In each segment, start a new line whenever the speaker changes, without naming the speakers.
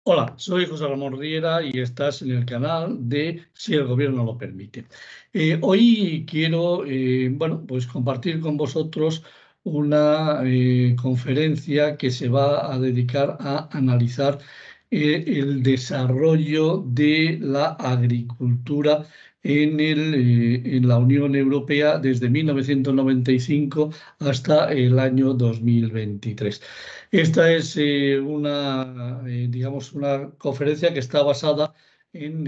Hola, soy José Ramón Riera y estás en el canal de Si el Gobierno lo permite. Hoy quiero, pues compartir con vosotros una conferencia que se va a dedicar a analizar el desarrollo de la agricultura en la Unión Europea desde 1995 hasta el año 2023. Esta es digamos, una conferencia que está basada en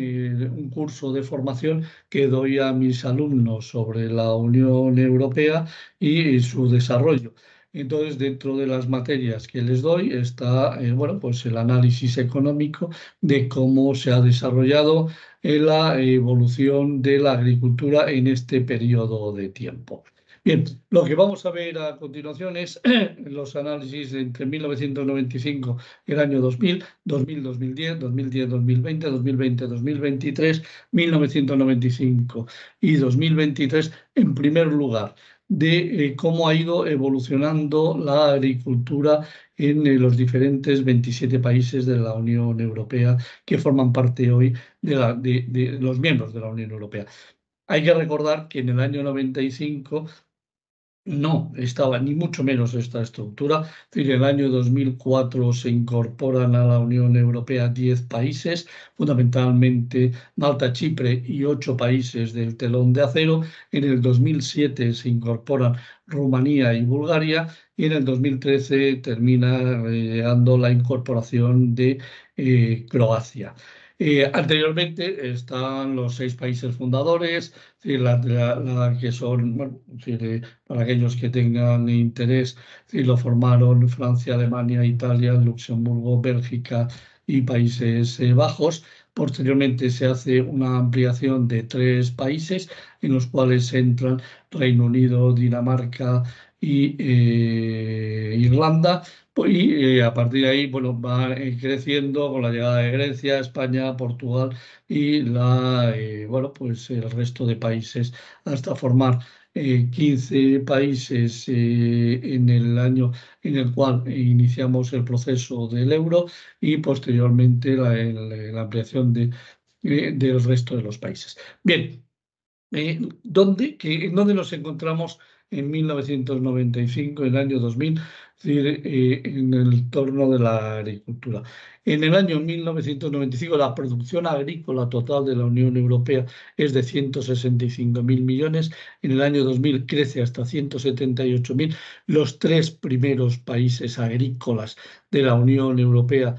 un curso de formación que doy a mis alumnos sobre la Unión Europea y su desarrollo. Entonces, dentro de las materias que les doy está, pues el análisis económico de cómo se ha desarrollado la evolución de la agricultura en este periodo de tiempo. Bien, lo que vamos a ver a continuación es los análisis entre 1995 y el año 2000, 2000-2010, 2010-2020, 2020-2023, 1995 y 2023, en primer lugar, de cómo ha ido evolucionando la agricultura en los diferentes 27 países de la Unión Europea que forman parte hoy de los miembros de la Unión Europea. Hay que recordar que en el año 95 no estaba ni mucho menos esta estructura. Es decir, en el año 2004 se incorporan a la Unión Europea 10 países, fundamentalmente Malta, Chipre y 8 países del telón de acero. En el 2007 se incorporan Rumanía y Bulgaria y en el 2013 termina dando la incorporación de Croacia. Anteriormente están los 6 países fundadores, que son, para aquellos que tengan interés, lo formaron Francia, Alemania, Italia, Luxemburgo, Bélgica y Países Bajos. Posteriormente se hace una ampliación de 3 países en los cuales entran Reino Unido, Dinamarca y Irlanda. Y a partir de ahí, va creciendo con la llegada de Grecia, España, Portugal y pues el resto de países hasta formar 15 países en el año en el cual iniciamos el proceso del euro y posteriormente la ampliación del resto de los países. Bien. ¿En dónde nos encontramos en 1995, en el año 2000? Es decir, en el entorno de la agricultura. En el año 1995 la producción agrícola total de la Unión Europea es de 165.000 millones. En el año 2000 crece hasta 178.000. Los 3 primeros países agrícolas de la Unión Europea,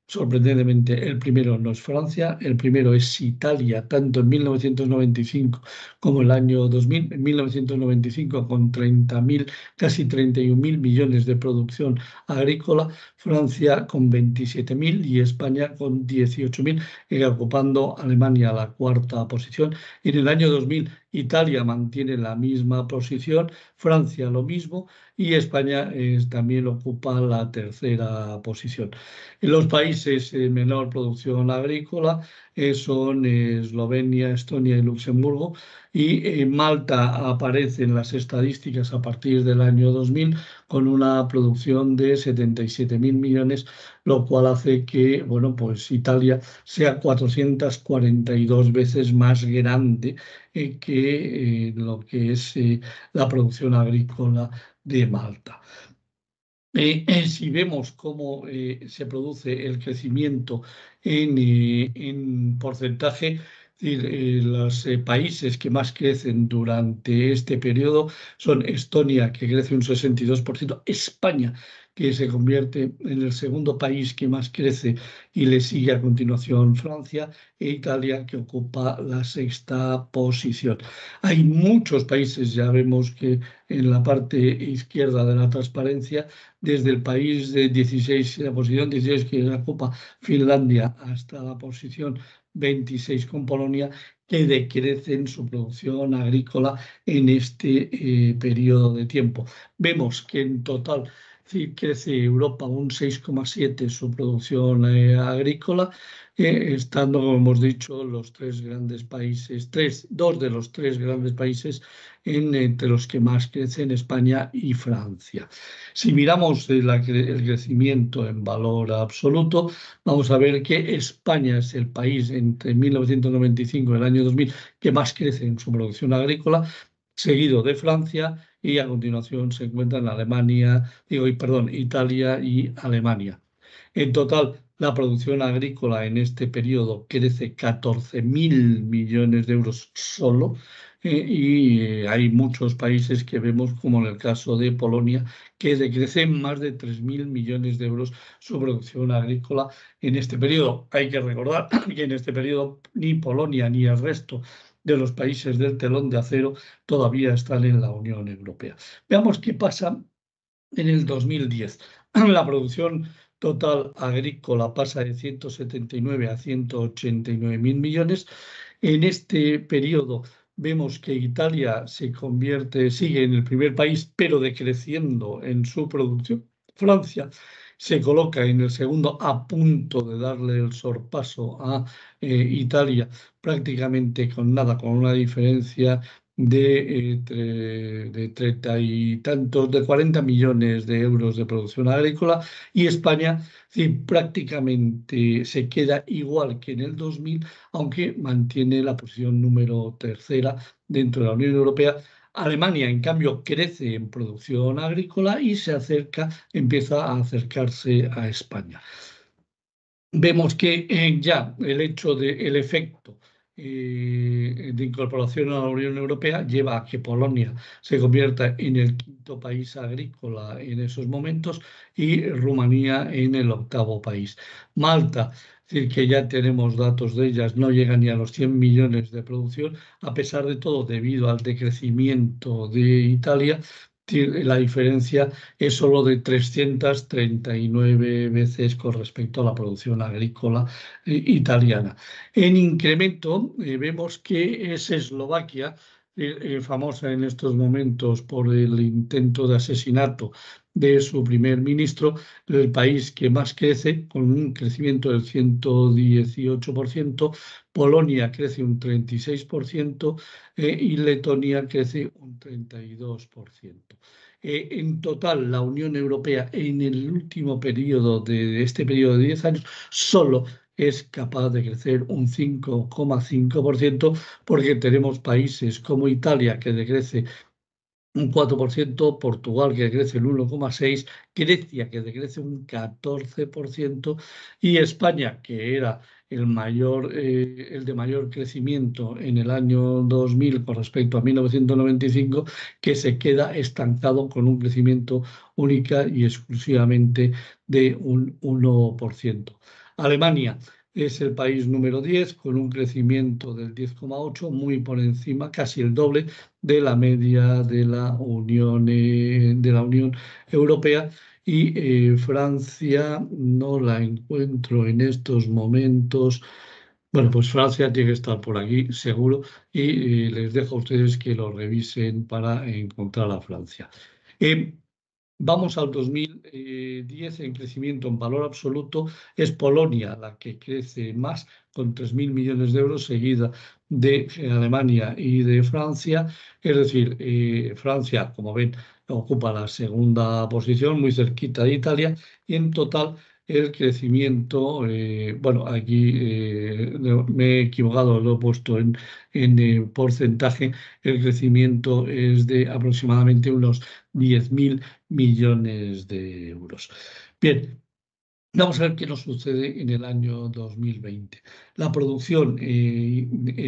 sorprendentemente, el primero no es Francia, el primero es Italia, tanto en 1995 como el año 2000. En 1995 con 30.000, casi 31.000 millones de producción agrícola, Francia con 27.000 y España con 18.000, ocupando Alemania la 4ª posición. En el año 2000 Italia mantiene la misma posición, Francia lo mismo y España también ocupa la 3ª posición. En los países de menor producción agrícola son Eslovenia, Estonia y Luxemburgo, y Malta aparece en las estadísticas a partir del año 2000 con una producción de 77.000 millones, lo cual hace que pues Italia sea 442 veces más grande que lo que es la producción agrícola de Malta. Si vemos cómo se produce el crecimiento en porcentaje, es decir, los países que más crecen durante este periodo son Estonia, que crece un 62%, España, que se convierte en el segundo país que más crece y le sigue a continuación Francia, e Italia, que ocupa la 6ª posición. Hay muchos países, ya vemos que en la parte izquierda de la transparencia, desde el país de 16, la posición 16 que ocupa Finlandia, hasta la posición 26 con Polonia, que decrecen su producción agrícola en este periodo de tiempo. Vemos que en total Sí, crece Europa un 6,7 su producción agrícola, estando, como hemos dicho, los tres grandes países, dos de los tres grandes países entre los que más crecen, España y Francia. Si miramos el crecimiento en valor absoluto, vamos a ver que España es el país entre 1995 y el año 2000 que más crece en su producción agrícola, seguido de Francia, y a continuación se encuentran Alemania, perdón, Italia y Alemania. En total, la producción agrícola en este periodo crece 14.000 millones de euros solo, y hay muchos países que vemos, como en el caso de Polonia, que decrece más de 3.000 millones de euros su producción agrícola en este periodo. Hay que recordar que en este periodo ni Polonia ni el resto de los países del telón de acero todavía están en la Unión Europea. Veamos qué pasa en el 2010. La producción total agrícola pasa de 179 a 189.000 millones. En este periodo vemos que Italia sigue en el primer país, pero decreciendo en su producción. Francia se coloca en el segundo, a punto de darle el sorpaso a Italia, prácticamente con nada, con una diferencia de 30 y tantos, de 40 millones de euros de producción agrícola, y España, sí, prácticamente se queda igual que en el 2000, aunque mantiene la posición número tercera dentro de la Unión Europea. Alemania, en cambio, crece en producción agrícola y empieza a acercarse a España. Vemos que ya el efecto de incorporación a la Unión Europea lleva a que Polonia se convierta en el quinto país agrícola en esos momentos y Rumanía en el octavo país. Malta, es decir, que ya tenemos datos de ellas, no llega ni a los 100 millones de producción, a pesar de todo, debido al decrecimiento de Italia. La diferencia es solo de 339 veces con respecto a la producción agrícola italiana. En incremento, vemos que es Eslovaquia, famosa en estos momentos por el intento de asesinato de su primer ministro, el país que más crece, con un crecimiento del 118%. Polonia crece un 36%, y Letonia crece un 32%. En total, la Unión Europea en el último periodo de este periodo de 10 años solo es capaz de crecer un 5,5%, porque tenemos países como Italia, que decrece un 4%, Portugal, que crece el 1,6%, Grecia, que decrece un 14%, y España, que era el de mayor crecimiento en el año 2000 con respecto a 1995, que se queda estancado con un crecimiento única y exclusivamente de un 1%. Alemania es el país número 10, con un crecimiento del 10,8, muy por encima, casi el doble de la media de la Unión Europea. Y Francia no la encuentro en estos momentos. Bueno, pues Francia tiene que estar por aquí, seguro, y les dejo a ustedes que lo revisen para encontrar a Francia. Eh, Vamos al 2010, en crecimiento en valor absoluto es Polonia la que crece más, con 3.000 millones de euros, seguida de Alemania y de Francia. Es decir, Francia, como ven, ocupa la segunda posición, muy cerquita de Italia, y en total el crecimiento, bueno, aquí me he equivocado, lo he puesto en porcentaje. El crecimiento es de aproximadamente unos 10.000 millones de euros. Bien, vamos a ver qué nos sucede en el año 2020. La producción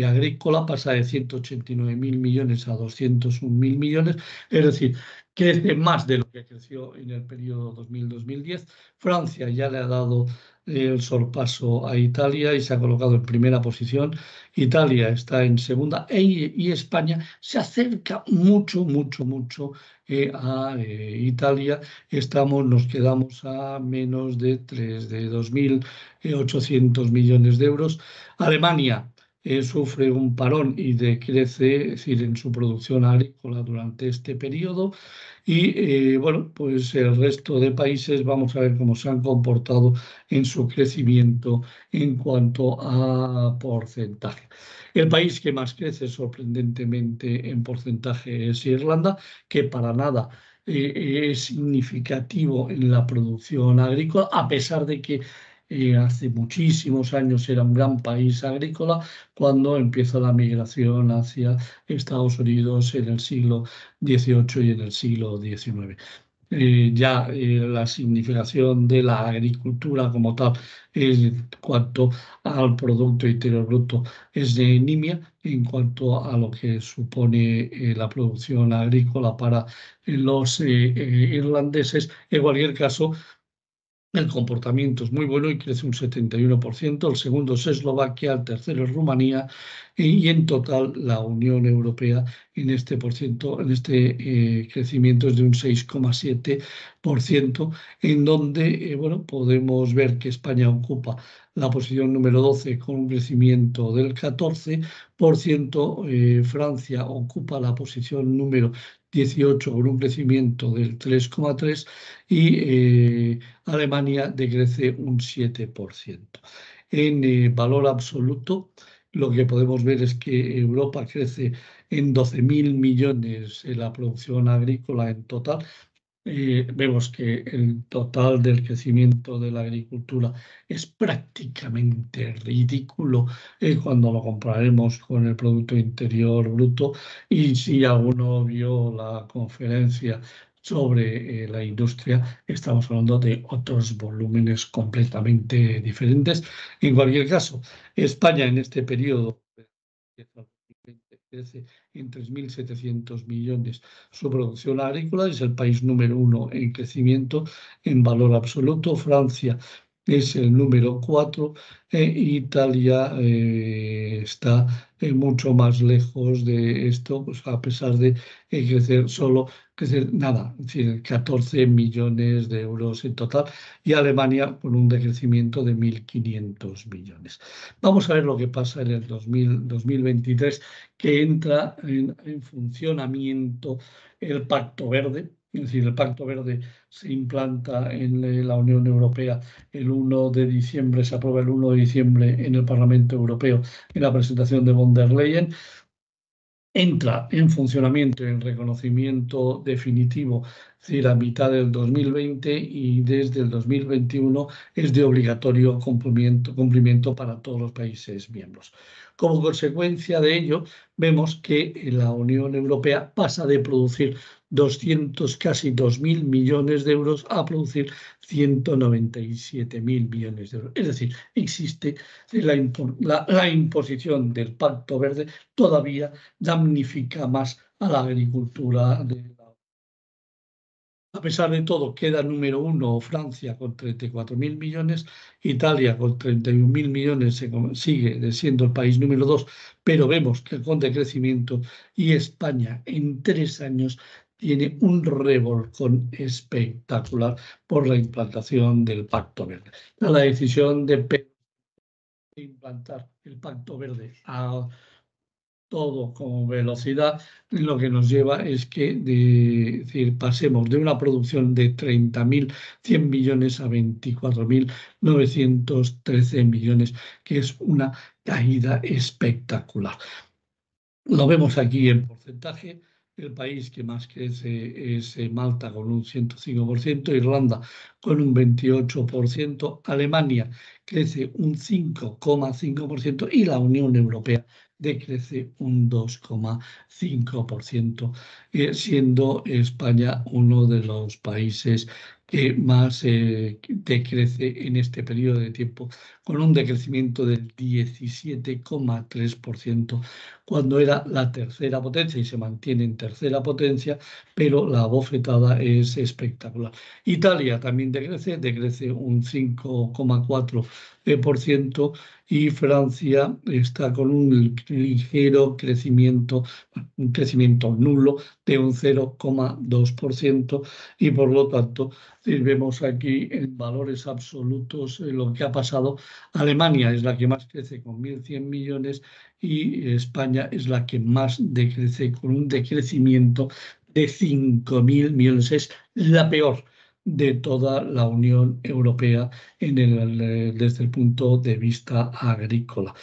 agrícola pasa de 189.000 millones a 201.000 millones, es decir, crece más de lo que creció en el periodo 2000-2010. Francia ya le ha dado el sorpaso a Italia y se ha colocado en primera posición. Italia está en segunda, y España se acerca mucho, mucho, mucho a Italia. Nos quedamos a menos de 2.800 millones de euros. Alemania sufre un parón y decrece, es decir, en su producción agrícola durante este periodo. Y bueno, pues el resto de países vamos a ver cómo se han comportado en su crecimiento en cuanto a porcentaje. El país que más crece sorprendentemente en porcentaje es Irlanda, que para nada es significativo en la producción agrícola, a pesar de que hace muchísimos años era un gran país agrícola, cuando empieza la migración hacia Estados Unidos en el siglo XVIII y en el siglo XIX. Ya la significación de la agricultura como tal en cuanto al Producto Interior Bruto es de nimia en cuanto a lo que supone la producción agrícola para los irlandeses. En cualquier caso, el comportamiento es muy bueno y crece un 71%. El segundo es Eslovaquia, el tercero es Rumanía y en total la Unión Europea en este crecimiento es de un 6,7%, en donde bueno, podemos ver que España ocupa la posición número 12 con un crecimiento del 14%. Francia ocupa la posición número 18 con un crecimiento del 3,3% y Alemania decrece un 7%. En valor absoluto, lo que podemos ver es que Europa crece en 12.000 millones en la producción agrícola en total. Vemos que el total del crecimiento de la agricultura es prácticamente ridículo cuando lo compararemos con el Producto Interior Bruto. Y si alguno vio la conferencia sobre la industria, estamos hablando de otros volúmenes completamente diferentes. En cualquier caso, España en este periodo crece en 3.700 millones su producción agrícola, es el país número uno en crecimiento en valor absoluto. Francia es el número 4 e Italia está mucho más lejos de esto, pues a pesar de crecer nada, es decir, 14 millones de euros en total, y Alemania con un decrecimiento de 1.500 millones. Vamos a ver lo que pasa en el 2023, que entra en funcionamiento el Pacto Verde. Es decir, el Pacto Verde se implanta en la Unión Europea el 1 de diciembre, se aprueba el 1 de diciembre en el Parlamento Europeo en la presentación de von der Leyen. Entra en funcionamiento, en reconocimiento definitivo, es decir, a mitad del 2020, y desde el 2021 es de obligatorio cumplimiento para todos los países miembros. Como consecuencia de ello, vemos que la Unión Europea pasa de producir 200, casi 2.000 millones de euros a producir 197.000 millones de euros. Es decir, existe la imposición del Pacto Verde todavía damnifica más a la agricultura. A pesar de todo, queda número uno Francia con 34.000 millones, Italia con 31.000 millones sigue siendo el país número 2, pero vemos que con decrecimiento, y España en 3 años tiene un revolcón espectacular por la implantación del Pacto Verde. La decisión de implantar el Pacto Verde a todo con velocidad, lo que nos lleva es que decir, pasemos de una producción de 30.100 millones a 24.913 millones, que es una caída espectacular. Lo vemos aquí en porcentaje. El país que más crece es Malta con un 105%, Irlanda con un 28%, Alemania crece un 5,5% y la Unión Europea decrece un 2,5%, siendo España uno de los países que más decrece en este periodo de tiempo, con un decrecimiento del 17,3%, cuando era la tercera potencia y se mantiene en tercera potencia, pero la bofetada es espectacular. Italia también decrece un 5,4%, y Francia está con un ligero crecimiento, un crecimiento nulo de un 0,2% y por lo tanto, si vemos aquí en valores absolutos lo que ha pasado. Alemania es la que más crece con 1.100 millones y España es la que más decrece con un decrecimiento de 5.000 millones. Es la peor de toda la Unión Europea desde el punto de vista agrícola.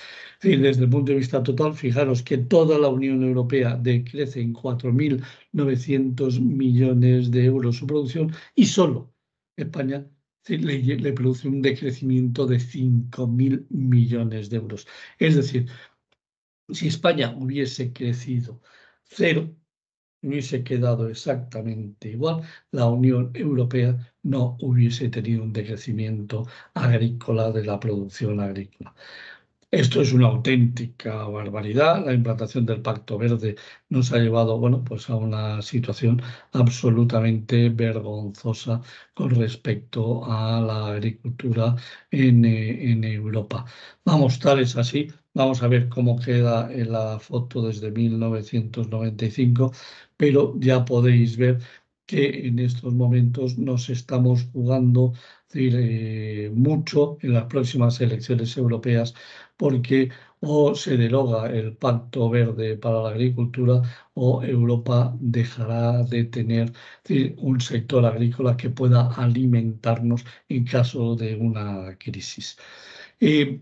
Sí, desde el punto de vista total, fijaros que toda la Unión Europea decrece en 4.900 millones de euros su producción y solo España sí, le produce un decrecimiento de 5.000 millones de euros. Es decir, si España hubiese crecido cero, hubiese quedado exactamente igual, la Unión Europea no hubiese tenido un decrecimiento agrícola de la producción agrícola. Esto es una auténtica barbaridad. La implantación del Pacto Verde nos ha llevado, bueno, pues a una situación absolutamente vergonzosa con respecto a la agricultura en Europa. Vamos, tal es así. Vamos a ver cómo queda en la foto desde 1995, pero ya podéis ver que en estos momentos nos estamos jugando mucho en las próximas elecciones europeas porque o se deroga el Pacto Verde para la agricultura o Europa dejará de tener un sector agrícola que pueda alimentarnos en caso de una crisis. Eh,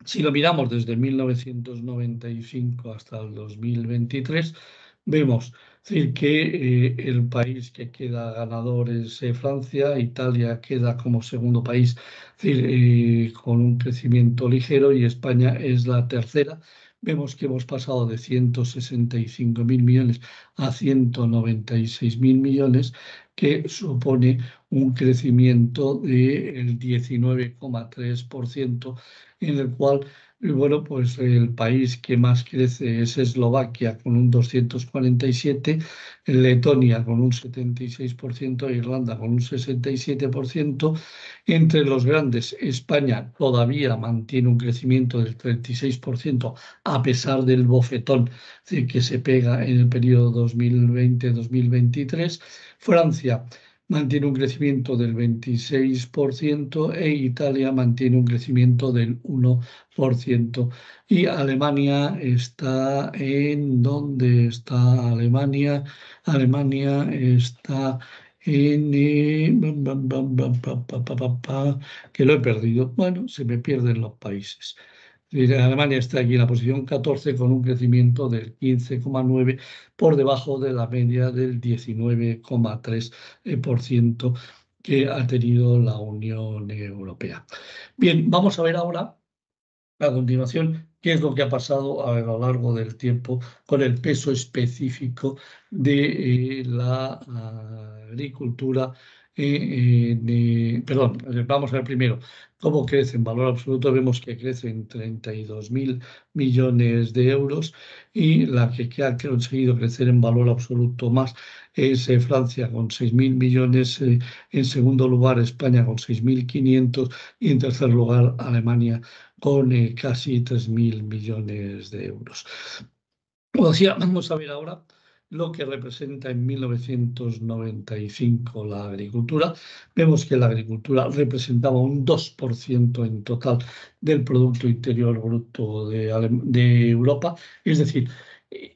si lo miramos desde 1995 hasta el 2023, vemos decir, que el país que queda ganador es Francia, Italia queda como segundo país decir, con un crecimiento ligero y España es la tercera. Vemos que hemos pasado de 165.000 millones a 196.000 millones, que supone un crecimiento del 19,3%, en el cual, bueno, pues el país que más crece es Eslovaquia con un 247, Letonia con un 76%, Irlanda con un 67%. Entre los grandes, España todavía mantiene un crecimiento del 36% a pesar del bofetón que se pega en el periodo 2020-2023. Francia mantiene un crecimiento del 26% e Italia mantiene un crecimiento del 1%. Y Alemania está en... ¿Dónde está Alemania? Alemania está en... que lo he perdido. Bueno, se me pierden los países. Alemania está aquí en la posición 14 con un crecimiento del 15,9 por debajo de la media del 19,3% que ha tenido la Unión Europea. Bien, vamos a ver ahora a continuación qué es lo que ha pasado a lo largo del tiempo con el peso específico de la agricultura. Perdón, vamos a ver primero cómo crece en valor absoluto. Vemos que crece en 32.000 millones de euros y la que ha conseguido crecer en valor absoluto más es Francia con 6.000 millones, en segundo lugar España con 6.500 y en tercer lugar Alemania con casi 3.000 millones de euros. Como decía, vamos a ver ahora lo que representa en 1995 la agricultura. Vemos que la agricultura representaba un 2% en total del Producto Interior Bruto de Europa, es decir,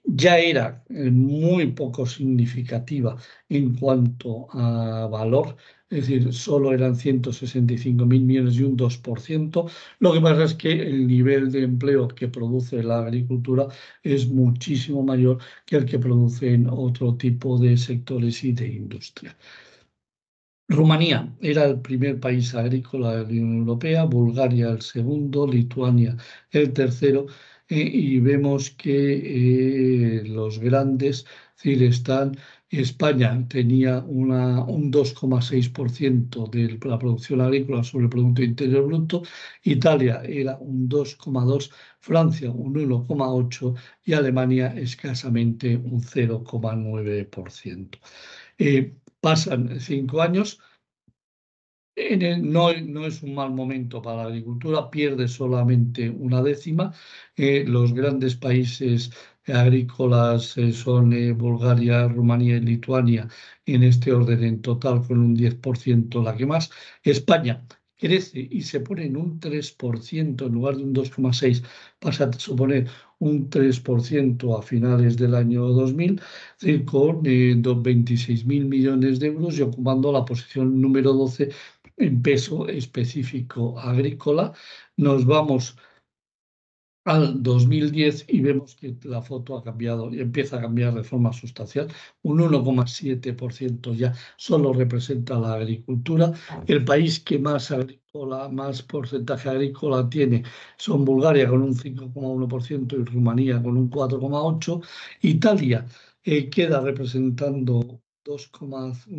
ya era muy poco significativa en cuanto a valor, es decir, solo eran 165.000 millones y un 2%. Lo que pasa es que el nivel de empleo que produce la agricultura es muchísimo mayor que el que producen otro tipo de sectores y de industria. Rumanía era el primer país agrícola de la Unión Europea, Bulgaria el segundo, Lituania el tercero, y vemos que los grandes, es decir, España tenía un 2,6% de la producción agrícola sobre el Producto Interior Bruto, Italia era un 2,2%, Francia un 1,8% y Alemania escasamente un 0,9%. Pasan 5 años No es un mal momento para la agricultura, pierde solamente una décima. Los grandes países agrícolas son Bulgaria, Rumanía y Lituania, en este orden en total, con un 10% la que más. España crece y se pone en un 3% en lugar de un 2,6%, pasa a suponer un 3% a finales del año 2000, es decir, con 26.000 millones de euros y ocupando la posición número 12 en peso específico agrícola. Nos vamos al 2010 y vemos que la foto ha cambiado y empieza a cambiar de forma sustancial. Un 1,7% ya solo representa la agricultura. El país que más porcentaje agrícola tiene son Bulgaria con un 5,1% y Rumanía con un 4,8%. Italia queda representando un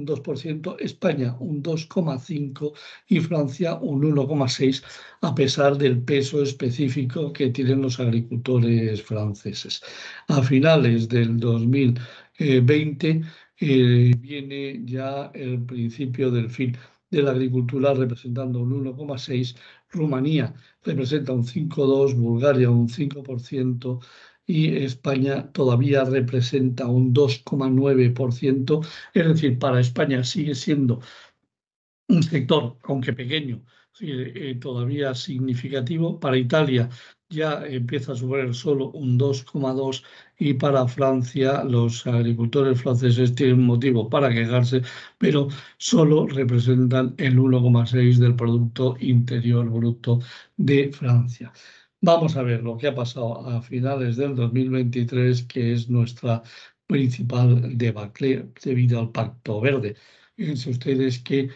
2%, España un 2,5% y Francia un 1,6%, a pesar del peso específico que tienen los agricultores franceses. A finales del 2020 viene ya el principio del fin de la agricultura, representando un 1,6%, Rumanía representa un 5,2%, Bulgaria un 5%, y España todavía representa un 2,9%. Es decir, para España sigue siendo un sector, aunque pequeño, sí, todavía significativo. Para Italia ya empieza a subir solo un 2,2%, y para Francia los agricultores franceses tienen motivo para quejarse, pero solo representan el 1,6% del Producto Interior Bruto de Francia. Vamos a ver lo que ha pasado a finales del 2023, que es nuestra principal debacle debido al Pacto Verde. Fíjense ustedes que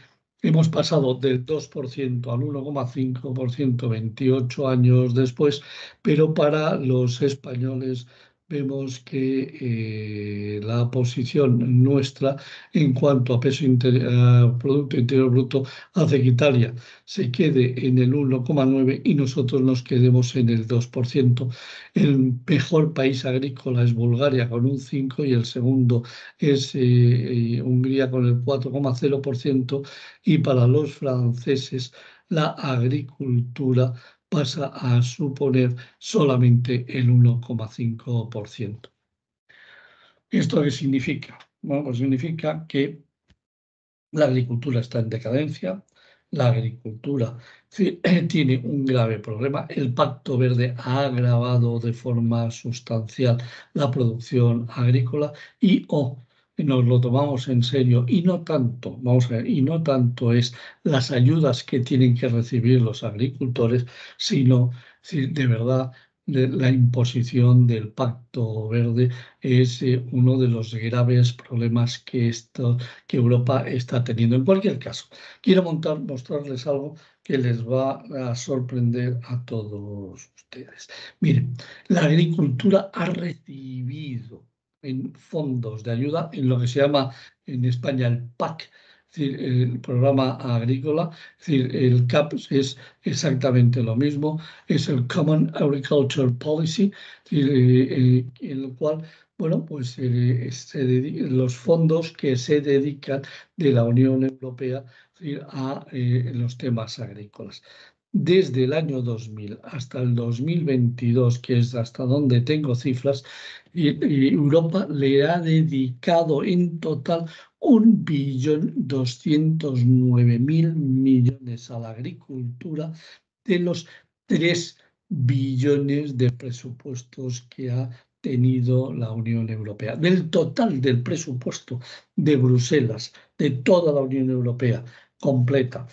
hemos pasado del 2% al 1,5% 28 años después, pero para los españoles vemos que la posición nuestra en cuanto a Producto Interior Bruto hace que Italia se quede en el 1,9% y nosotros nos quedemos en el 2%. El mejor país agrícola es Bulgaria con un 5% y el segundo es Hungría con el 4,0%, y para los franceses la agricultura pasa a suponer solamente el 1,5%. ¿Esto qué significa? Bueno, pues significa que la agricultura está en decadencia, la agricultura tiene un grave problema. El Pacto Verde ha agravado de forma sustancial la producción agrícola y nos lo tomamos en serio y no tanto, vamos a ver, y no tanto es las ayudas que tienen que recibir los agricultores, sino si de verdad la imposición del Pacto Verde es uno de los graves problemas que Europa está teniendo. En cualquier caso, quiero mostrarles algo que les va a sorprender a todos ustedes. Miren, la agricultura ha recibido en fondos de ayuda en lo que se llama en España el PAC, es decir, el programa agrícola, es decir, el CAP es exactamente lo mismo, es el Common Agriculture Policy, es decir, en el cual, bueno, pues los fondos que se dedican de la Unión Europea, es decir, a los temas agrícolas. Desde el año 2000 hasta el 2022, que es hasta donde tengo cifras, y Europa le ha dedicado en total 1,209 millones a la agricultura, de los 3 billones de presupuestos que ha tenido la Unión Europea. Del total del presupuesto de Bruselas, de toda la Unión Europea completa,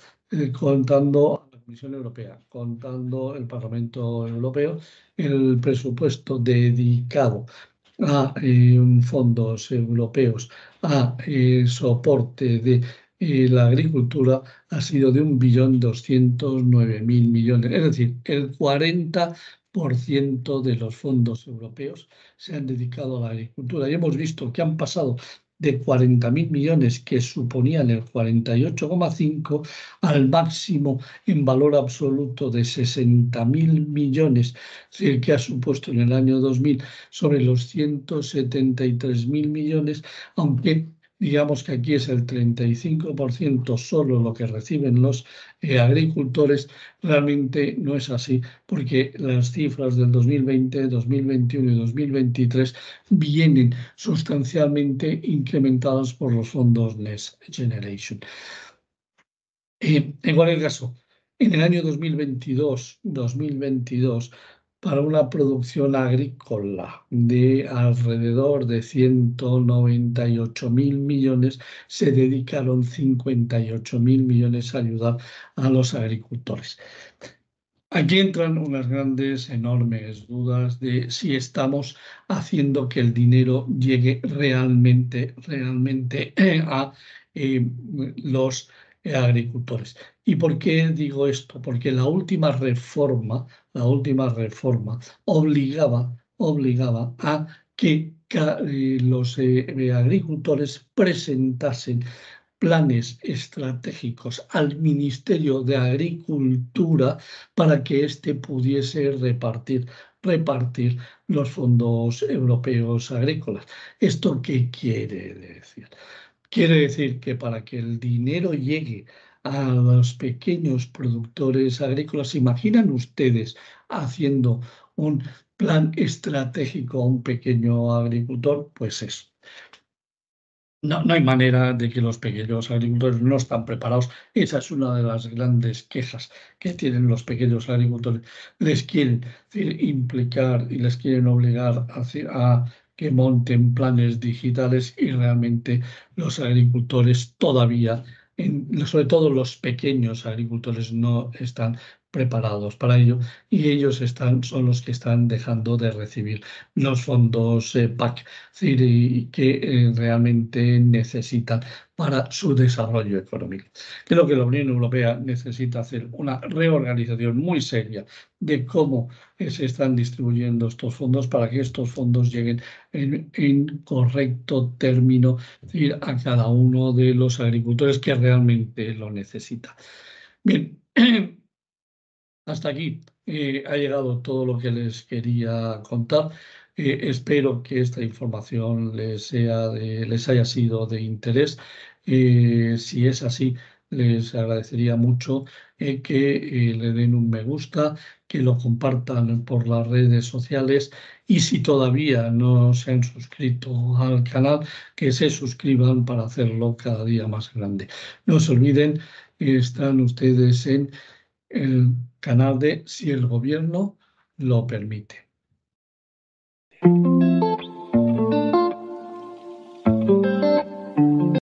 contando la Comisión Europea, contando el Parlamento Europeo, el presupuesto dedicado a fondos europeos, a soporte de la agricultura, ha sido de 1,209 millones. Es decir, el 40% de los fondos europeos se han dedicado a la agricultura. Y hemos visto que han pasado de 40.000 millones, que suponían el 48,5%, al máximo en valor absoluto de 60.000 millones, es decir, que ha supuesto en el año 2000 sobre los 173.000 millones, aunque digamos que aquí es el 35% solo lo que reciben los agricultores, realmente no es así, porque las cifras del 2020, 2021 y 2023 vienen sustancialmente incrementadas por los fondos Next Generation. En cualquier caso, en el año 2022, para una producción agrícola de alrededor de 198.000 millones, se dedicaron 58.000 millones a ayudar a los agricultores. Aquí entran unas grandes, enormes dudas de si estamos haciendo que el dinero llegue realmente a los agricultores. ¿Y por qué digo esto? Porque la última reforma obligaba a que los agricultores presentasen planes estratégicos al Ministerio de Agricultura para que éste pudiese repartir los fondos europeos agrícolas. ¿Esto qué quiere decir? Quiere decir que para que el dinero llegue a los pequeños productores agrícolas, ¿imaginan ustedes haciendo un plan estratégico a un pequeño agricultor? Pues eso. No hay manera de que los pequeños agricultores no están preparados. Esa es una de las grandes quejas que tienen los pequeños agricultores. Les quieren implicar y les quieren obligar a que monten planes digitales y realmente los agricultores todavía, sobre todo los pequeños agricultores, no están preparados para ello y ellos son los que están dejando de recibir los fondos PAC y que realmente necesitan para su desarrollo económico. Creo que la Unión Europea necesita hacer una reorganización muy seria de cómo se están distribuyendo estos fondos para que estos fondos lleguen en correcto término a cada uno de los agricultores que realmente lo necesita. Bien, hasta aquí ha llegado todo lo que les quería contar. Espero que esta información les haya sido de interés. Si es así, les agradecería mucho que le den un me gusta, que lo compartan por las redes sociales y si todavía no se han suscrito al canal, que se suscriban para hacerlo cada día más grande. No se olviden, están ustedes en el canal de Si el gobierno lo permite.